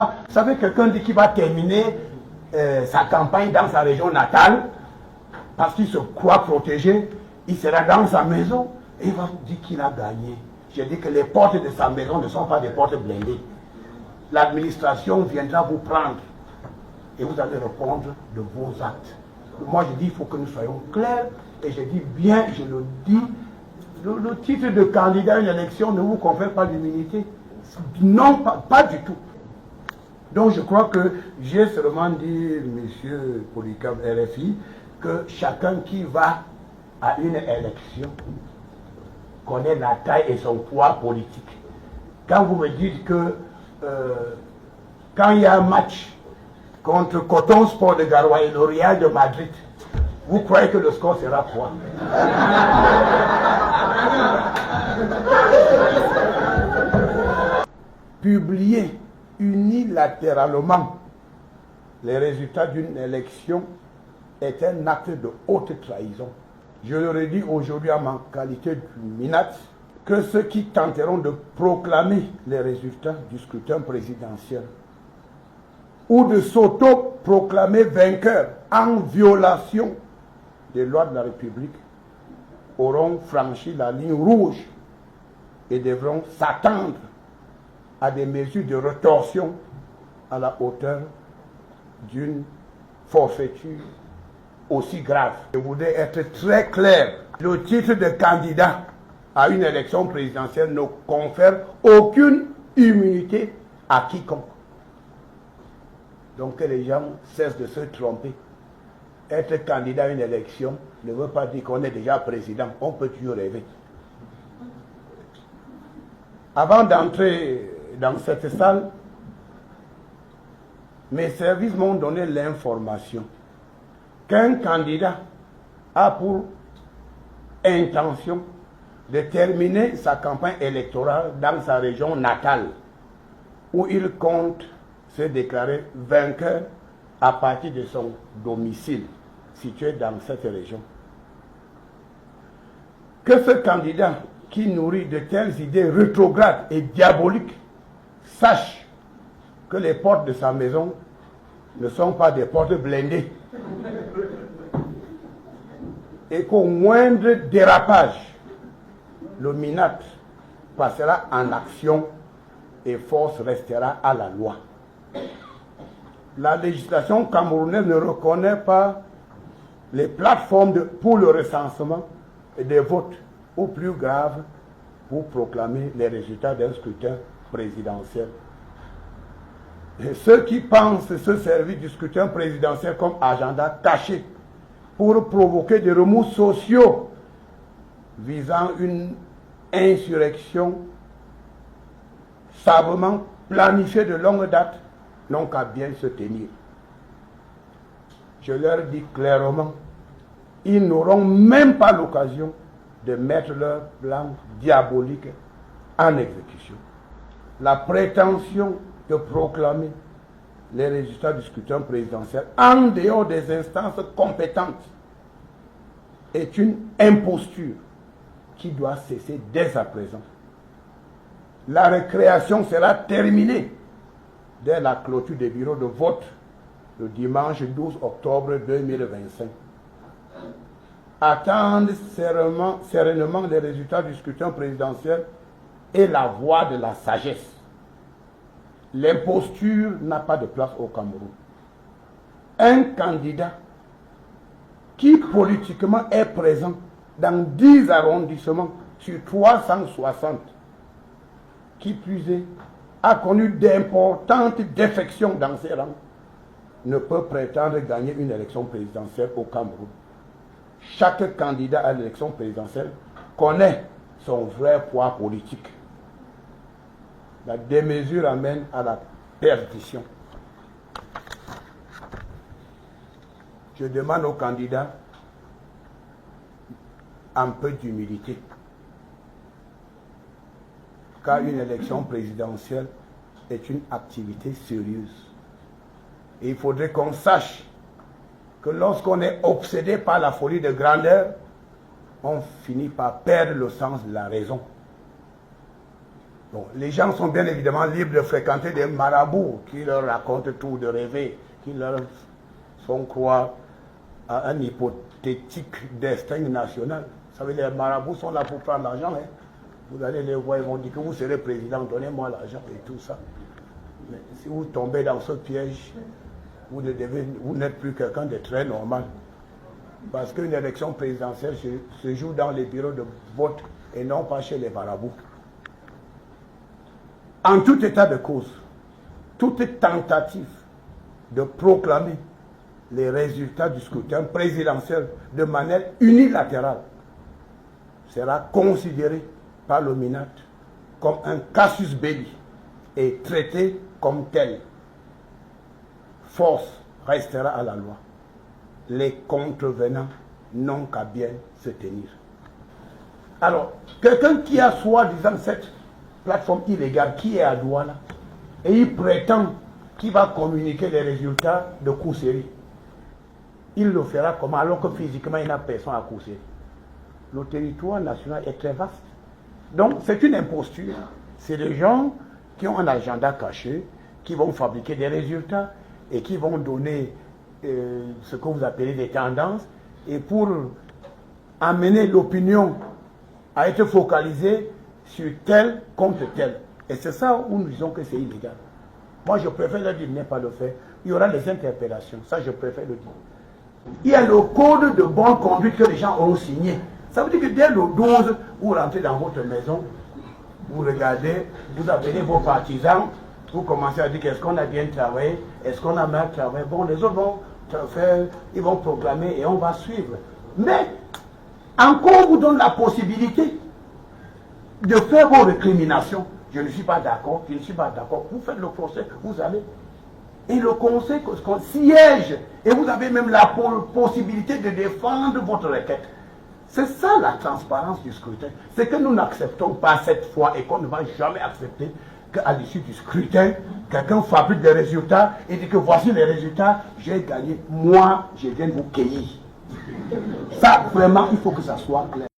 Vous savez, quelqu'un dit qu'il va terminer sa campagne dans sa région natale parce qu'il se croit protégé. Il sera dans sa maison et il va dire qu'il a gagné. J'ai dit que les portes de sa maison ne sont pas des portes blindées. L'administration viendra vous prendre et vous allez répondre de vos actes. Moi, je dis il faut que nous soyons clairs et je dis bien, je le dis, le titre de candidat à une élection ne vous confère pas d'immunité. Non, pas du tout. Donc je crois que j'ai seulement dit, M. Polycarpe RFI, que chacun qui va à une élection connaît la taille et son poids politique. Quand vous me dites que quand il y a un match contre Coton Sport de Garoua et le Real de Madrid, vous croyez que le score sera quoi? Publier unilatéralement les résultats d'une élection est un acte de haute trahison. Je leur ai dit aujourd'hui en ma qualité de MINAT que ceux qui tenteront de proclamer les résultats du scrutin présidentiel ou de s'auto-proclamer vainqueurs en violation des lois de la République auront franchi la ligne rouge et devront s'attendre à des mesures de rétorsion à la hauteur d'une forfaiture aussi grave. Je voudrais être très clair. Le titre de candidat à une élection présidentielle ne confère aucune immunité à quiconque. Donc que les gens cessent de se tromper. Être candidat à une élection ne veut pas dire qu'on est déjà président. On peut toujours rêver. Avant d'entrer dans cette salle, mes services m'ont donné l'information qu'un candidat a pour intention de terminer sa campagne électorale dans sa région natale, où il compte se déclarer vainqueur à partir de son domicile situé dans cette région. Que ce candidat qui nourrit de telles idées rétrogrades et diaboliques sache que les portes de sa maison ne sont pas des portes blindées et qu'au moindre dérapage, le MINAT passera en action et force restera à la loi. La législation camerounaise ne reconnaît pas les plateformes pour le recensement des votes, ou plus grave, pour proclamer les résultats d'un scrutin présidentiel. Et ceux qui pensent se servir du scrutin présidentiel comme agenda caché pour provoquer des remous sociaux visant une insurrection savamment planifiée de longue date n'ont qu'à bien se tenir. Je leur dis clairement, ils n'auront même pas l'occasion de mettre leur plan diabolique en exécution. La prétention de proclamer les résultats du scrutin présidentiel en dehors des instances compétentes est une imposture qui doit cesser dès à présent. La récréation sera terminée dès la clôture des bureaux de vote le dimanche 12 octobre 2025. Attendre sereinement les résultats du scrutin présidentiel est la voie de la sagesse. L'imposture n'a pas de place au Cameroun. Un candidat qui politiquement est présent dans 10 arrondissements sur 360, qui plus est, a connu d'importantes défections dans ses rangs, ne peut prétendre gagner une élection présidentielle au Cameroun. Chaque candidat à l'élection présidentielle connaît son vrai poids politique. La démesure amène à la perdition. Je demande aux candidats un peu d'humilité, car une élection présidentielle est une activité sérieuse. Et il faudrait qu'on sache que lorsqu'on est obsédé par la folie de grandeur, on finit par perdre le sens de la raison. Bon, les gens sont bien évidemment libres de fréquenter des marabouts qui leur racontent tout, de rêver, qui leur font croire à un hypothétique destin national. Vous savez, les marabouts sont là pour prendre l'argent. Hein. Vous allez les voir, ils vont dire que vous serez président, donnez-moi l'argent et tout ça. Mais si vous tombez dans ce piège, vous n'êtes plus quelqu'un de très normal. Parce qu'une élection présidentielle se joue dans les bureaux de vote et non pas chez les marabouts. En tout état de cause, toute tentative de proclamer les résultats du scrutin présidentiel de manière unilatérale sera considérée par le MINAT comme un casus belli et traité comme tel. Force restera à la loi. Les contrevenants n'ont qu'à bien se tenir. Alors, quelqu'un qui a soi-disant cette plateforme illégale qui est à Douala et il prétend qu'il va communiquer les résultats de Kousséri, il le fera comment alors que physiquement il n'a personne à Kousséri? Le territoire national est très vaste. Donc c'est une imposture. C'est des gens qui ont un agenda caché, qui vont fabriquer des résultats et qui vont donner ce que vous appelez des tendances, et pour amener l'opinion à être focalisée sur tel contre tel. Et c'est ça où nous disons que c'est illégal. Moi je préfère le dire, n'est pas le faire. Il y aura des interpellations, ça je préfère le dire. Il y a le code de bonne conduite que les gens ont signé. Ça veut dire que dès le 12, vous rentrez dans votre maison, vous regardez, vous appelez vos partisans, vous commencez à dire est-ce qu'on a bien travaillé, est-ce qu'on a mal travaillé. Bon, les autres vont faire, ils vont proclamer et on va suivre. Mais, encore on vous donne la possibilité de faire vos récriminations. Je ne suis pas d'accord, je ne suis pas d'accord. Vous faites le procès, vous allez. Et le conseil siège. Et vous avez même la possibilité de défendre votre requête. C'est ça la transparence du scrutin. C'est que nous n'acceptons pas cette fois et qu'on ne va jamais accepter qu'à l'issue du scrutin, quelqu'un fabrique des résultats et dit que voici les résultats, j'ai gagné. Moi, je viens de vous cueillir. Ça, vraiment, il faut que ça soit clair.